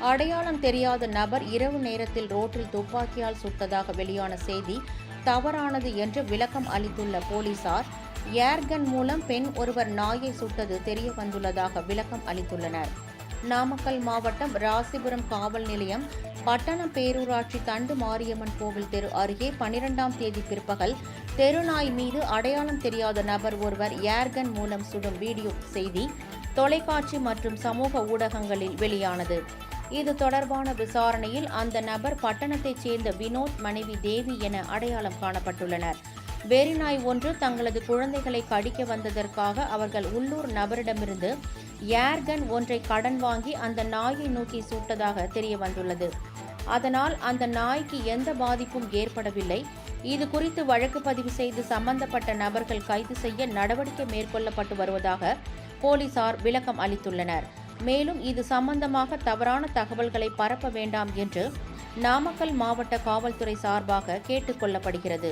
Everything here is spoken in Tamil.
அடையாளம் தெரியாத நபர் இரவு நேரத்தில் ரோட்டில் துப்பாக்கியால் சுட்டதாக வெளியான செய்தி தவறானது என்று விளக்கம் அளித்துள்ள போலீசார், ஏர்கன் மூலம் பெண் ஒருவர் நாயை சுட்டது தெரிய வந்துள்ளதாக விளக்கம் அளித்துள்ளனர். நாமக்கல் மாவட்டம் ராசிபுரம் காவல் நிலையம் பட்டணம் பேரூராட்சி தண்டு மாரியம்மன் கோவில் தெரு அருகே 12ஆம் தேதி பிற்பகல் தெருநாய் மீது அடையாளம் தெரியாத நபர் ஒருவர் ஏர்கன் மூலம் சுடும் வீடியோ செய்தி தொலைக்காட்சி மற்றும் சமூக ஊடகங்களில் வெளியானது. இது தொடர்பான விசாரணையில் அந்த நபர் பட்டணத்தைச் சேர்ந்த வினோத் மனைவி தேவி என அடையாளம் காணப்பட்டுள்ளனர். வெறிநாய் ஒன்று தங்களது குழந்தைகளை கடிக்க வந்ததற்காக அவர்கள் உள்ளூர் நபரிடமிருந்து ஏர்கன் ஒன்றை கடன் வாங்கி அந்த நாயை நோக்கி சுட்டதாக தெரிய வந்துள்ளது. அதனால் அந்த நாய்க்கு எந்த பாதிப்பும் ஏற்படவில்லை. இது குறித்து வழக்கு பதிவு செய்து சம்பந்தப்பட்ட நபர்கள் கைது செய்ய நடவடிக்கை மேற்கொள்ளப்பட்டு வருவதாக போலீசார் விளக்கம் அளித்துள்ளனர். மேலும் இது சம்பந்தமாக தவறான தகவல்களை பரப்ப வேண்டாம் என்று நாமக்கல் மாவட்ட காவல்துறை சார்பாக கேட்டுக் கொள்ளப்படுகிறது.